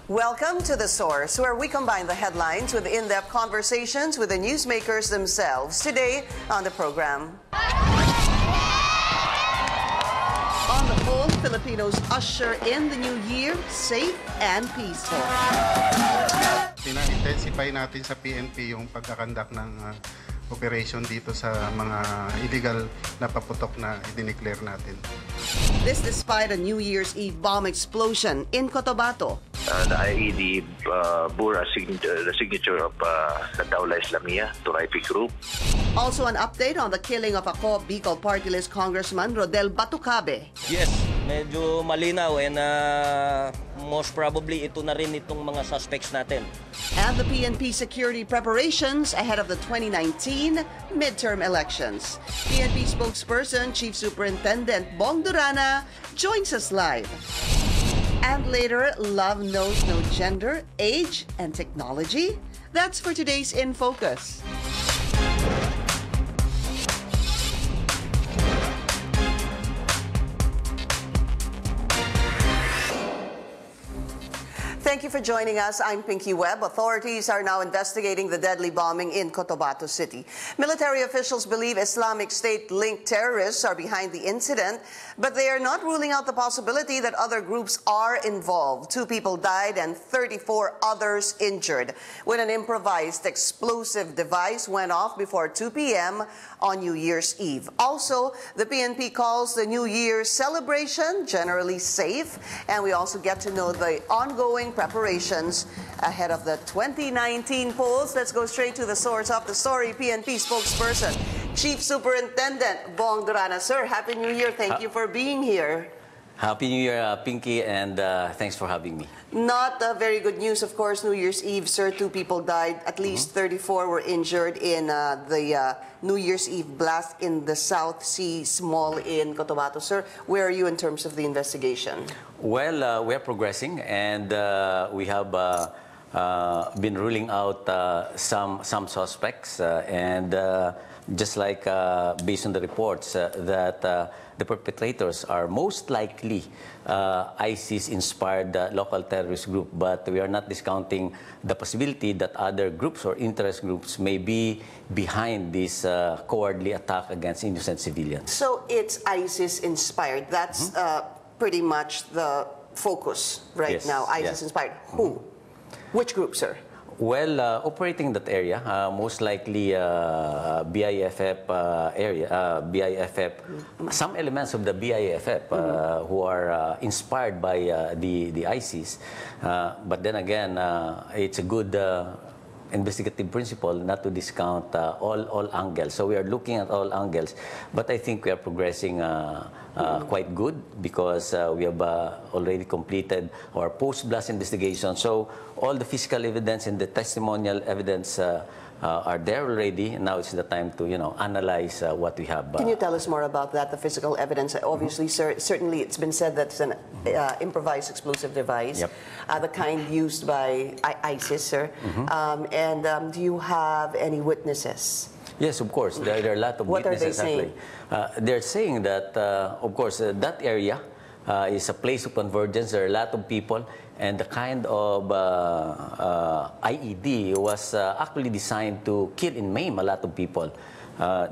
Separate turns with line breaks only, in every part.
Welcome to The Source, where we combine the headlines with in-depth conversations with the newsmakers themselves. Today on the program. On the whole, Filipinos usher in the new year safe and peaceful.
Ina-intensify natin sa PNP yung pagkakandak ng operation dito sa mga illegal na paputok na i-declare natin.
This despite a New Year's Eve bomb explosion in Cotabato.
The IED bore the signature of the Dawla Islamiyah, Turaipi Group.
Also an update on the killing of a Co-op Bicol Party List Congressman Rodel Batucabe.
Yes, medyo malinaw and most probably ito na rin itong mga suspects natin.
And the PNP security preparations ahead of the 2019 midterm elections. PNP spokesperson, Chief Superintendent Bong Durana joins us live. And later, love knows no gender, age, and technology. That's for today's In Focus. Thank you for joining us. I'm Pinky Webb. Authorities are now investigating the deadly bombing in Cotabato City. Military officials believe Islamic State-linked terrorists are behind the incident, but they are not ruling out the possibility that other groups are involved. 2 people died and 34 others injured when an improvised explosive device went off before 2 p.m. on New Year's Eve. Also, the PNP calls the New Year's celebration generally safe, and we also get to know the ongoing preparations ahead of the 2019 polls. Let's go straight to the source of the story, PNP spokesperson, Chief Superintendent Bong Durana. Sir, Happy New Year. Thank you for being here.
Happy New Year, Pinky, and thanks for having me.
Not very good news, of course. New Year's Eve, sir, 2 people died. At least 34 were injured in the New Year's Eve blast in the South Seas Mall in Cotabato. Sir, where are you in terms of the investigation?
Well, we're progressing, and we have been ruling out some suspects, and just like based on the reports that the perpetrators are most likely ISIS-inspired local terrorist group, but we are not discounting the possibility that other groups or interest groups may be behind this cowardly attack against innocent civilians.
So it's ISIS-inspired. That's pretty much the focus right now. ISIS-inspired. Who? Which group, sir?
Well, operating that area, most likely BIFF area, BIFF, some elements of the BIFF who are inspired by the ISIS. But then again, it's a good investigative principle not to discount all angles. So we are looking at all angles, but I think we are progressing quite good because we have already completed our post-blast investigation. So all the physical evidence and the testimonial evidence are there already. Now it's the time to, analyze what we have.
Can you tell us more about that, the physical evidence? Obviously, sir, certainly it's been said that it's an improvised explosive device, the kind used by ISIS, sir. Do you have any witnesses?
Yes, of course. There are a lot of witnesses.
What are they saying?
They're saying that, of course, that area is a place of convergence. There are a lot of people, and the kind of IED was actually designed to kill and maim a lot of people.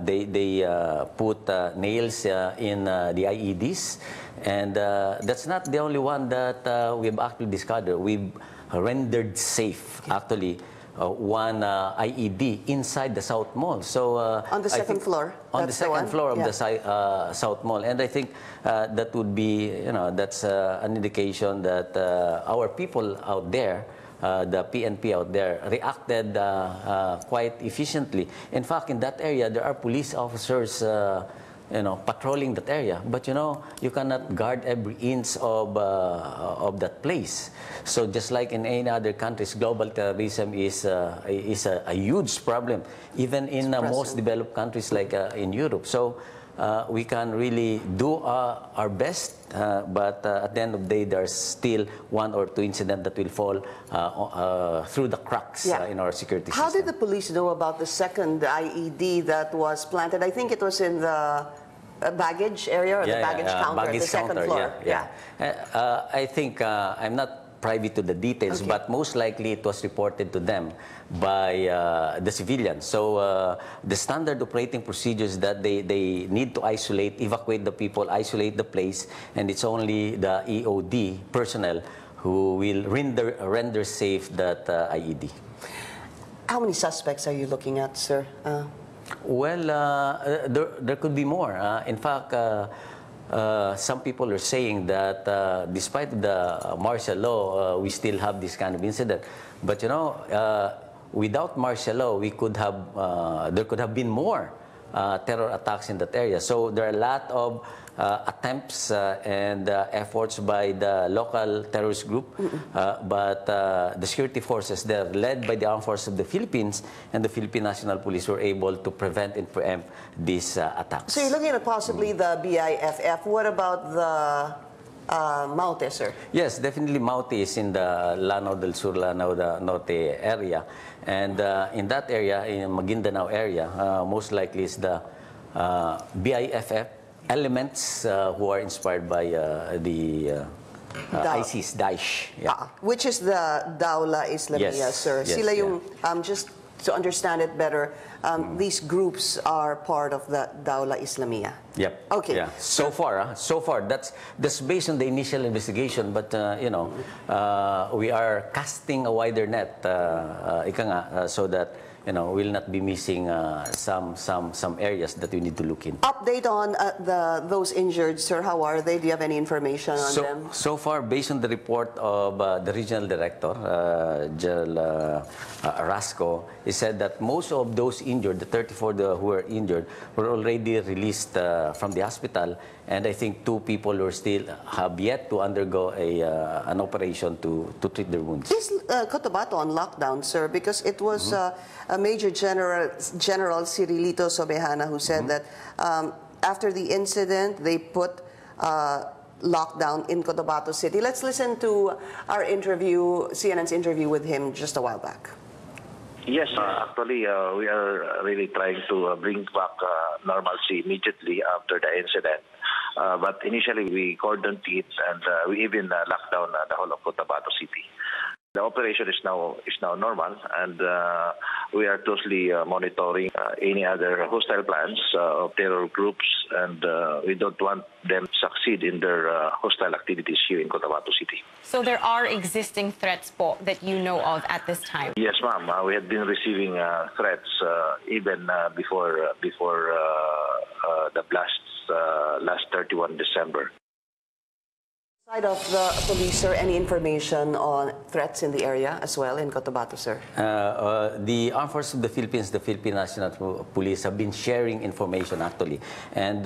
They put nails in the IEDs, and that's not the only one that we've actually discovered. We've rendered safe, actually, one IED inside the South Mall. So
on the second floor.
On the second floor of the South Mall, and I think that would be, that's an indication that our people out there, the PNP out there, reacted quite efficiently. In fact, in that area, there are police officers patrolling that area. But you cannot guard every inch of that place. So just like in any other countries, global terrorism is a huge problem, even in most developed countries like in Europe. So we can really do our best, but at the end of the day, there's still 1 or 2 incidents that will fall through the cracks in our security system.
How did the police know about the second IED that was planted? I think it was in the baggage area or the baggage counter,
baggage
the second
counter,
floor.
I think I'm not privy to the details,
Okay.
but most likely it was reported to them by the civilians. So the standard operating procedures that they need to isolate, evacuate the people, isolate the place, and it's only the EOD personnel who will render safe that IED.
How many suspects are you looking at, sir?
Well, there could be more. In fact, some people are saying that despite the martial law, we still have this kind of incident. But you know, without martial law, we could have there could have been more terror attacks in that area. So there are a lot of attempts and efforts by the local terrorist group, but the security forces there, led by the Armed Forces of the Philippines and the Philippine National Police, were able to prevent and preempt these attacks.
So you're looking at possibly the BIFF. What about the Maute, sir?
Yes, definitely Maute is in the Lanao del Sur, Lanao del Norte area. And in that area, in Maguindanao area, most likely is the BIFF elements who are inspired by the ISIS, Daesh. Yeah.
Which is the Dawla Islamiyah,
Yes,
sir.
yes,
Sila yung, just to understand it better, these groups are part of the Dawla Islamiyah.
Yep.
Okay.
Yeah. So far, that's based on the initial investigation. But you know, we are casting a wider net, ika nga, so that you know we'll not be missing some areas that we need to look in.
Update on those injured, sir. How are they? Do you have any information on them?
So far, based on the report of the regional director, General Rasco, he said that most of those injured, the 34 who were injured, were already released from the hospital, and I think 2 people who still have yet to undergo an operation to treat their wounds.
Is Cotabato on lockdown, sir? Because it was a Major General Cirilito Sobejana who said that after the incident, they put lockdown in Cotabato City. Let's listen to our interview, CNN's interview with him just a while back.
Yes, actually, we are really trying to bring back normalcy immediately after the incident. But initially, we cordoned it and we even locked down the whole of Cotabato City. The operation is now normal, and we are closely monitoring any other hostile plans of terror groups, and we don't want them to succeed in their hostile activities here in Cotabato City.
So there are existing threats po that you know of at this time?
Yes, ma'am. We had been receiving threats even before the blasts last 31 December.
Side of the police, sir, any information on threats in the area as well in Cotabato, sir?
The Armed Forces of the Philippines, the Philippine National Police, have been sharing information actually. And,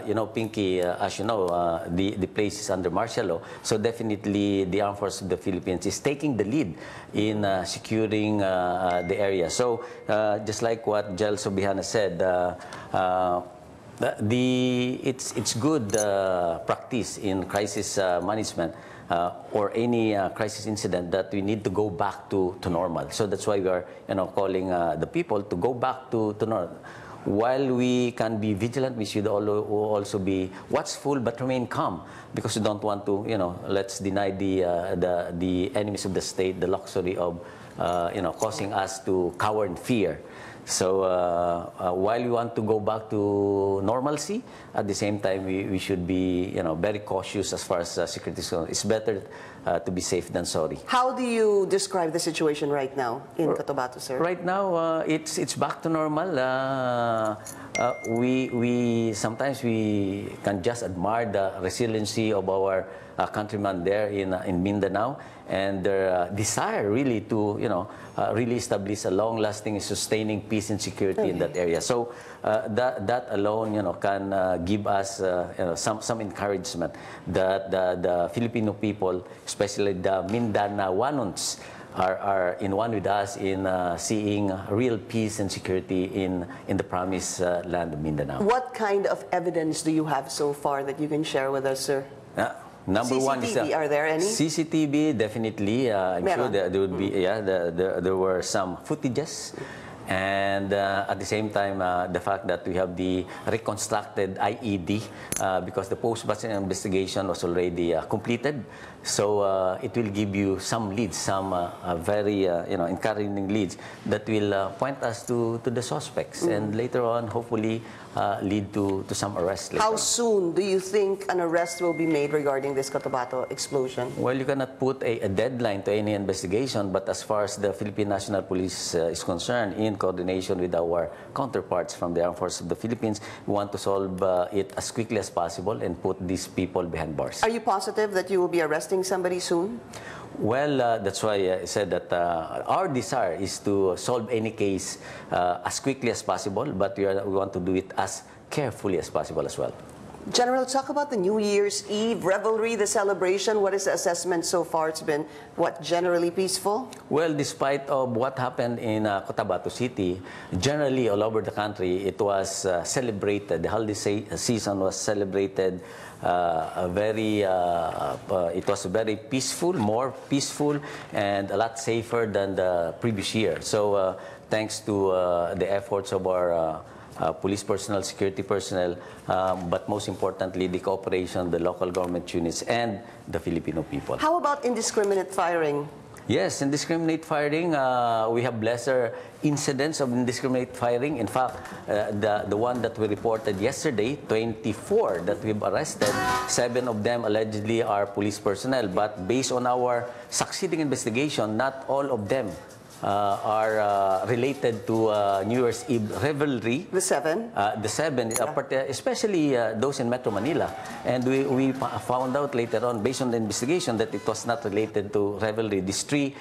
you know, Pinky, as you know, the place is under martial law. So definitely the Armed Forces of the Philippines is taking the lead in securing the area. So just like what General Sobejana said, it's good practice in crisis management or any crisis incident that we need to go back to normal. So that's why we are calling the people to go back to normal. While we can be vigilant, we should also be watchful but remain calm, because we don't want to let's deny the enemies of the state the luxury of causing us to cower in fear. So while we want to go back to normalcy, at the same time we should be very cautious as far as security is concerned. It's better to be safe than sorry.
How do you describe the situation right now in Cotabato, sir?
Right now, it's back to normal. We sometimes we can just admire the resiliency of our countrymen there in Mindanao, and their desire really to really establish a long-lasting, sustaining peace and security in that area. So that alone can give us some encouragement that the Filipino people, especially the Mindanaoanons, are in one with us in seeing real peace and security in the promised land of Mindanao.
What kind of evidence do you have so far that you can share with us, sir?
Number
CCTV,
one is
are there any?
CCTV, definitely. I'm sure there would be. Yeah, there were some footages, And at the same time, the fact that we have the reconstructed IED because the post-batch investigation was already completed. So it will give you some leads, some very encouraging leads that will point us to the suspects, and later on, hopefully, lead to some arrests.
How soon do you think an arrest will be made regarding this COTABATO explosion?
Well, you cannot put a deadline to any investigation, but as far as the Philippine National Police is concerned, in coordination with our counterparts from the Armed Forces of the Philippines, we want to solve it as quickly as possible and put these people behind bars.
Are you positive that you will be arresting somebody soon?
Well, that's why I said that our desire is to solve any case as quickly as possible, but we want to do it as carefully as possible as well.
General, talk about the New Year's Eve revelry, the celebration. What is the assessment so far? It's been, what, generally peaceful?
Well, despite of what happened in Cotabato City, generally all over the country, it was celebrated. The holiday season was celebrated it was very peaceful, more peaceful, and a lot safer than the previous year. So thanks to the efforts of our police personnel, security personnel, but most importantly, the cooperation of the local government units and the Filipino people.
How about indiscriminate firing?
Yes, indiscriminate firing, we have lesser incidents of indiscriminate firing. In fact, the one that we reported yesterday, 24 that we've arrested, 7 of them allegedly are police personnel. But based on our succeeding investigation, not all of them are related to New Year's Eve revelry.
The 7?
The 7, especially those in Metro Manila. And we found out later on, based on the investigation, that it was not related to revelry. These 3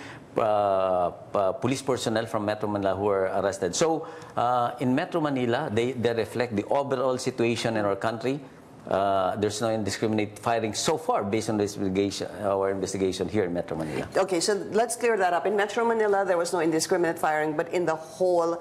police personnel from Metro Manila who were arrested. So in Metro Manila, they reflect the overall situation in our country. There's no indiscriminate firing so far based on our investigation here in Metro Manila.
Okay, so let's clear that up. In Metro Manila, there was no indiscriminate firing, but in the whole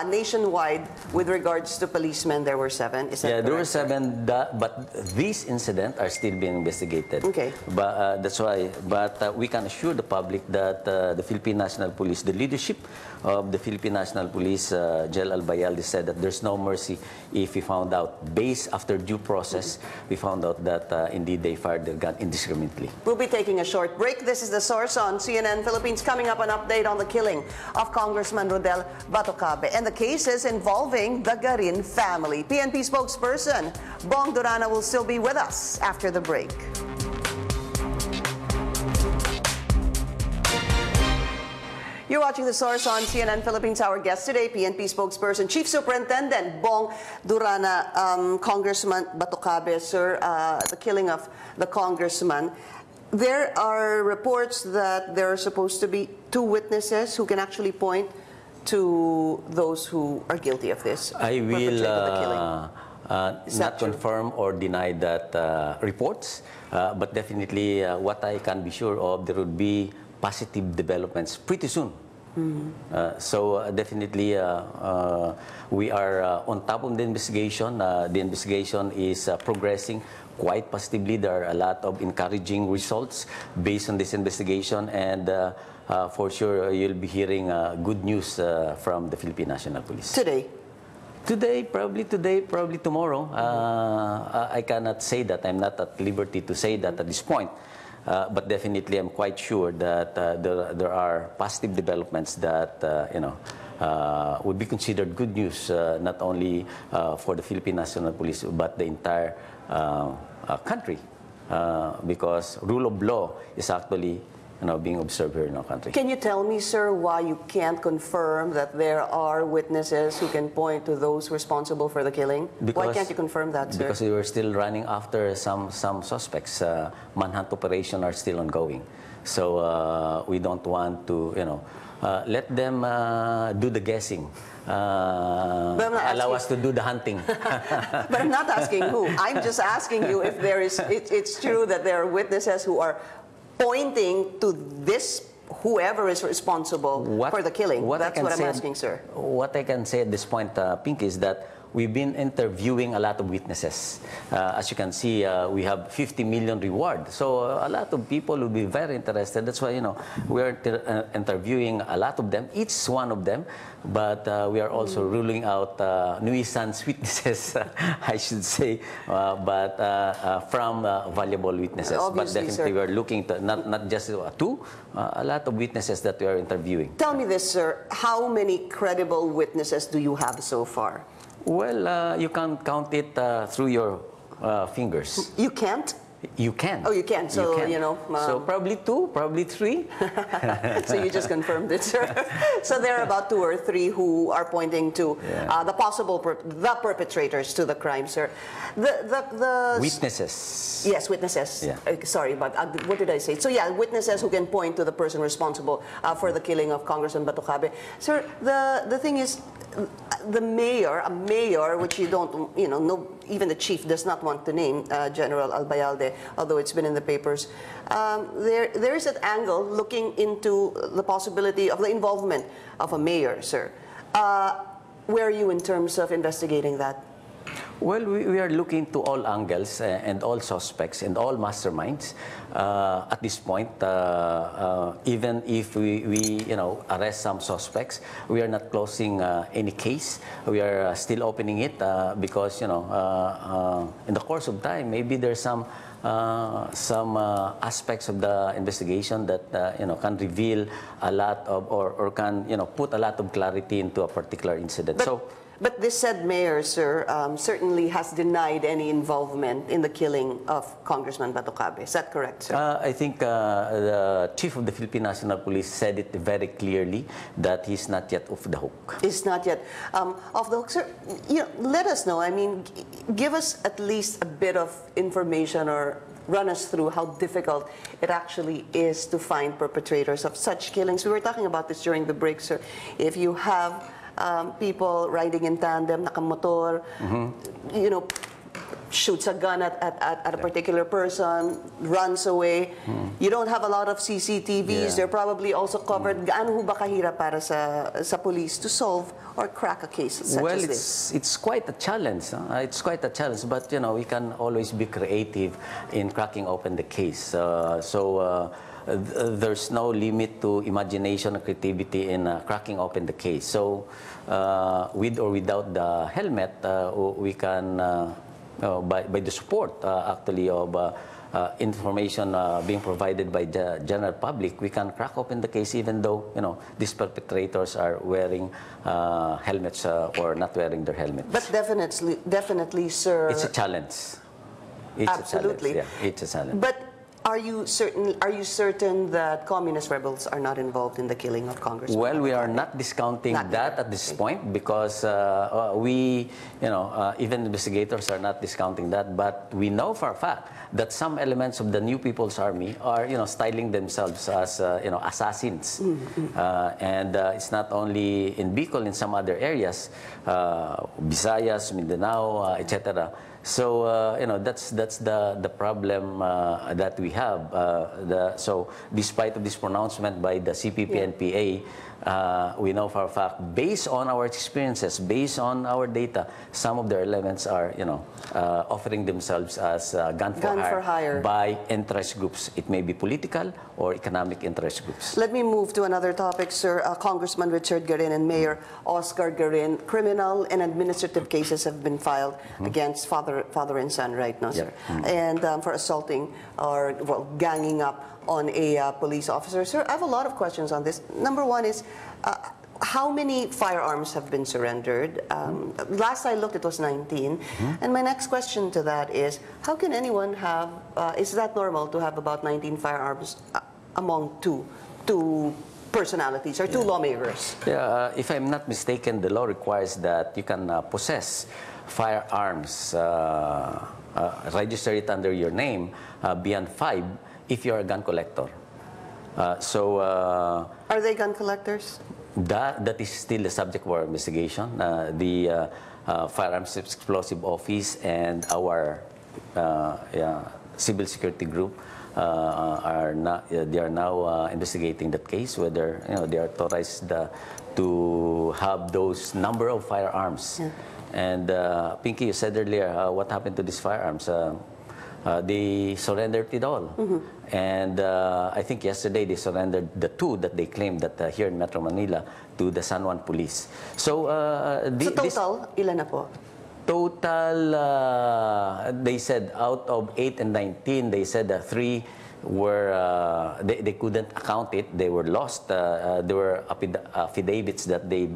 nationwide, with regards to policemen, there were 7. Is that correct?
There were 7, but these incidents are still being investigated.
Okay.
But that's why. But we can assure the public that the Philippine National Police, the leadership of the Philippine National Police, General Albayalde, said that there's no mercy if we found out, based after due process, we found out that indeed they fired their gun indiscriminately.
We'll be taking a short break. This is The Source on CNN Philippines. Coming up, an update on the killing of Congressman Rodel Batocabe and the cases involving the Garin family. PNP spokesperson Bong Durana will still be with us after the break. You're watching The Source on CNN Philippines. Our guest today, PNP spokesperson, Chief Superintendent Bong Durana. Congressman Batocabe, sir, the killing of the congressman. There are reports that there are supposed to be 2 witnesses who can actually point to those who are guilty of this.
I will not confirm or deny that reports, but definitely what I can be sure of, there would be positive developments pretty soon. So definitely we are on top of the investigation. The investigation is progressing quite positively. There are a lot of encouraging results based on this investigation, and for sure you'll be hearing good news from the Philippine National Police. Today, probably tomorrow. I cannot say that. I'm not at liberty to say that at this point. But definitely, I'm quite sure that there are positive developments that would be considered good news, not only for the Philippine National Police, but the entire country, because rule of law is actually being observed here in our country.
Can you tell me, sir, why you can't confirm that there are witnesses who can point to those responsible for the killing? Why can't you confirm that, sir?
Because we were still running after some suspects. Manhunt operations are still ongoing. So we don't want to, let them do the guessing. Allow us to do the hunting.
But I'm not asking who. I'm just asking you if there is, it's true that there are witnesses who are pointing to this, whoever is responsible for the killing. That's what I'm asking, sir.
What I can say at this point, Pink, is that we've been interviewing a lot of witnesses. As you can see, we have 50 million reward. So a lot of people will be very interested. That's why, we're interviewing a lot of them, each one of them. But we are also ruling out nuisance witnesses, I should say, but from valuable witnesses.
Obviously,
but definitely
sir.
we're looking to not just two, a lot of witnesses that we are interviewing.
Tell me this, sir. How many credible witnesses do you have so far?
Well, you can count it through your fingers.
You can't?
You can.
Oh, you can. So,
so probably two, probably three.
So you just confirmed it, sir. So there are about 2 or 3 who are pointing to the possible the perpetrators to the crime, sir. The
witnesses.
Yes, witnesses.
Yeah.
Sorry, but what did I say? So yeah, witnesses who can point to the person responsible for the killing of Congressman Batucabe. Sir, the thing is, a mayor, which you don't, no, even the chief does not want to name, General Albayalde, although it's been in the papers. There is an angle looking into the possibility of the involvement of a mayor, sir. Where are you in terms of investigating that?
Well, we are looking to all angles and all suspects and all masterminds. At this point, even if we arrest some suspects, we are not closing any case. We are still opening it because in the course of time, maybe there's some aspects of the investigation that can reveal a lot of or can put a lot of clarity into a particular incident.
But this said mayor, sir, certainly has denied any involvement in the killing of Congressman Batucabe. Is that correct, sir?
I think the chief of the Philippine National Police said it very clearly that he's not yet off the hook.
He's not yet off the hook, sir. Let us know. I mean, give us at least a bit of information or run us through how difficult it actually is to find perpetrators of such killings. We were talking about this during the break, sir. If you have people riding in tandem, nakamotor, shoots a gun at a particular person, runs away. You don't have a lot of CCTVs. They're probably also covered. Gaano ho ba kahirap para sa police to solve or crack a case such as this?
Well, it's quite a challenge. It's quite a challenge, but we can always be creative in cracking open the case. There's no limit to imagination and creativity in cracking open the case. So, with or without the helmet, we can, by the support actually of information being provided by the general public, we can crack open the case even though these perpetrators are wearing helmets or not wearing their helmets.
But definitely, sir.
It's a challenge.
Absolutely.
It's a challenge.
But are you certain that communist rebels are not involved in the killing of Congressman?
Well, we are not discounting that at this point because even investigators are not discounting that. But we know for a fact that some elements of the New People's Army are, styling themselves as, assassins. And it's not only in Bicol, in some other areas, Visayas, Mindanao, etc. So that's the problem that we have. So despite of this pronouncement by the CPP-NPA, we know for a fact, based on our experiences, based on our data, some of the elements are offering themselves as gun for hire by interest groups. It may be political or economic interest groups.
Let me move to another topic, sir. Congressman Richard Garin and Mayor Oscar Garin, criminal and administrative cases have been filed against father and son right now, sir. And for assaulting or, ganging up on a police officer. Sir, I have a lot of questions on this. Number one is, how many firearms have been surrendered? Last I looked, it was 19. And my next question to that is, how can anyone have, is that normal to have about 19 firearms among two personalities or two lawmakers?
Yeah, if I'm not mistaken, the law requires that you can possess firearms, register it under your name beyond 5 if you're a gun collector.
Are they gun collectors?
That is still the subject of our investigation. The Firearms Explosive Office and our Civil Security Group they are now investigating that case, whether they are authorized to have those number of firearms.
Yeah.
And Pinky, you said earlier, what happened to these firearms? They surrendered it all. And I think yesterday they surrendered the 2 that they claimed that here in Metro Manila to the San Juan Police. So,
So total, ilan na po?
Total, they said out of 8 and 19, they said 3 were, they couldn't account it, they were lost. There were affidavits that they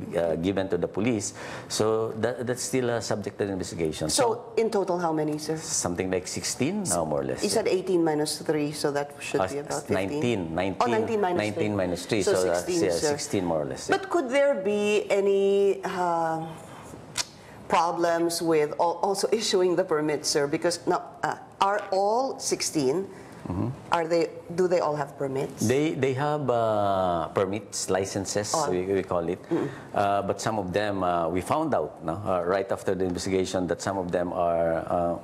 given to the police. So that's still subject to investigation.
So in total, how many, sir?
Something like 16 now, more or less.
You said 18 minus 3, so that should be about 15.
19
Oh, 19 minus 3.
19 minus 3,
So
so
16,
yeah,
sir.
16 more or less.
But could there be any problems with also issuing the permits, sir? Because now, are all 16, do they all have permits?
They have permits, licenses, we call it. But some of them, we found out right after the investigation that some of them are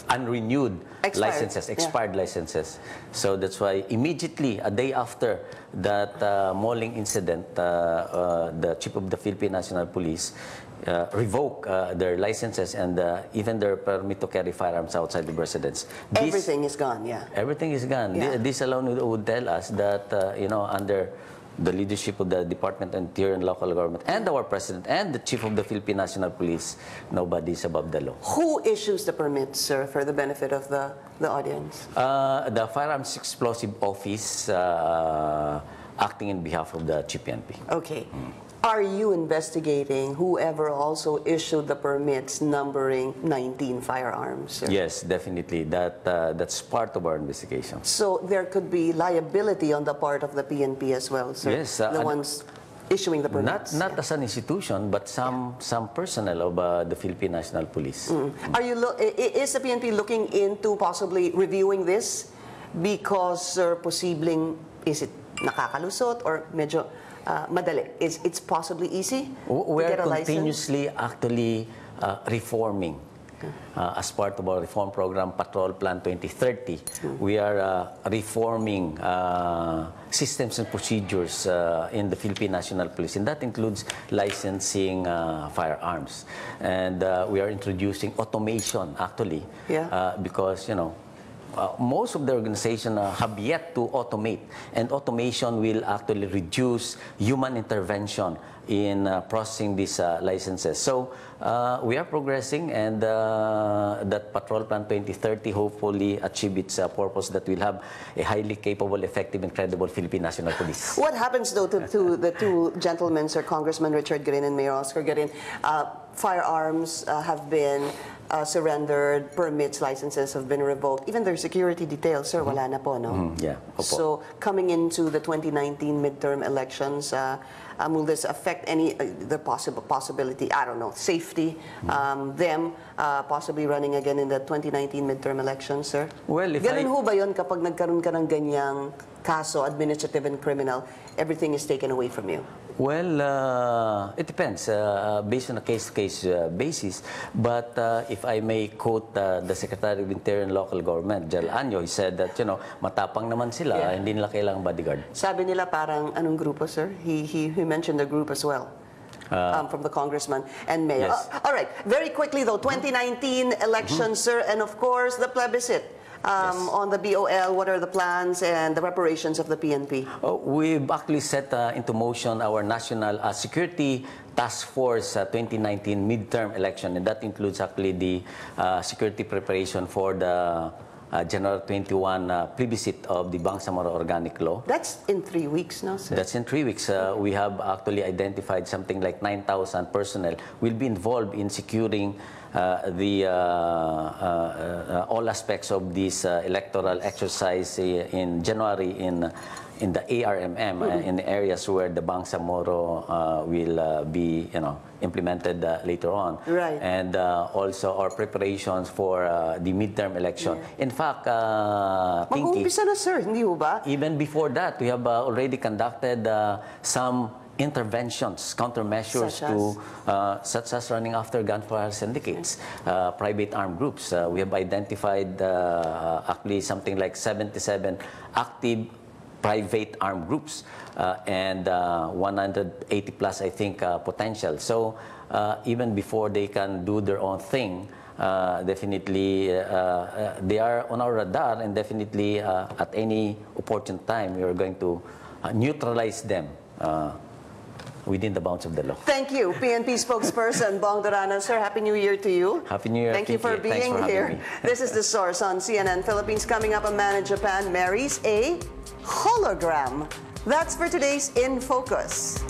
unrenewed licenses, expired licenses. So that's why immediately, a day after that mauling incident, the Chief of the Philippine National Police revoke their licenses and even their permit to carry firearms outside the residence.
Everything is gone, yeah.
Everything is gone.
Yeah.
This alone would tell us that, under the leadership of the Department of Interior and Local Government and our President and the Chief of the Philippine National Police, nobody is above the law.
Who issues the permits, sir, for the benefit of the audience?
The Firearms Explosive Office acting in behalf of the Chief PNP.
Okay. Are you investigating whoever also issued the permits numbering 19 firearms, sir?
Yes, definitely. That's part of our investigation.
So there could be liability on the part of the PNP as well, sir?
Yes.
The ones issuing the permits.
Not as an institution, but some personnel of the Philippine National Police.
Are you is the PNP looking into possibly reviewing this? Because, sir, posibleng, is it nakakalusot or medyo madali? It's possibly easy
We
to
are
get a license?
continuously actually reforming. As part of our reform program, Patrol Plan 2030, we are reforming systems and procedures in the Philippine National Police, and that includes licensing firearms. And we are introducing automation, actually, because, most of the organizations have yet to automate, and automation will actually reduce human intervention in processing these licenses. So we are progressing, and that Patrol Plan 2030 hopefully achieve its purpose, that we'll have a highly capable, effective, and credible Philippine National Police.
What happens, though, to the two gentlemen, Sir Congressman Richard Garin and Mayor Oscar Garin? Firearms have been surrendered, permits, licenses have been revoked. Even their security details, sir, wala na po, no?
Yeah. Opo.
So, coming into the 2019 midterm elections, will this affect any the possibility, I don't know, safety, them possibly running again in the 2019 midterm elections, sir?
Well, if
Ganun ho ba yun kapag nagkaroon ka ng ganyang kaso, administrative and criminal, everything is taken away from you?
Well, it depends, based on a case-to-case basis. But if I may quote the Secretary of Interior and Local Government, Gerald Anyo, he said that, matapang naman sila, hindi nila kailangang bodyguard.
Sabi nila parang anong grupo, sir? He mentioned the group as well. From the congressman and mayor.
Yes.
All right, very quickly though, 2019 elections, sir, and of course the plebiscite. On the BOL, what are the plans and the reparations of the PNP?
We've actually set into motion our National Security Task Force 2019 midterm election, and that includes actually the security preparation for the January 21 plebiscite of the Bangsamoro Organic Law.
That's in 3 weeks now, sir.
That's in 3 weeks. We have actually identified something like 9,000 personnel will be involved in securing all aspects of this electoral exercise in January in the ARMM, in the areas where the Bangsamoro will be, implemented later on.
Right.
And also our preparations for the midterm election. Yeah. In fact, Pinky,
mag-uumpisa na, sir, hindi ho ba?
even before that, we have already conducted some interventions, countermeasures such as running after gunfire syndicates, private armed groups. We have identified actually something like 77 active private armed groups and 180 plus, I think, potential. So even before they can do their own thing, definitely they are on our radar, and definitely at any opportune time we are going to neutralize them within the bounds of the law.
Thank you, PNP spokesperson Bong Durana. Sir, Happy New Year to you.
Happy New Year.
Thank you for being here. This is The Source on CNN Philippines. Coming up, a man in Japan marries a hologram. That's for today's In Focus.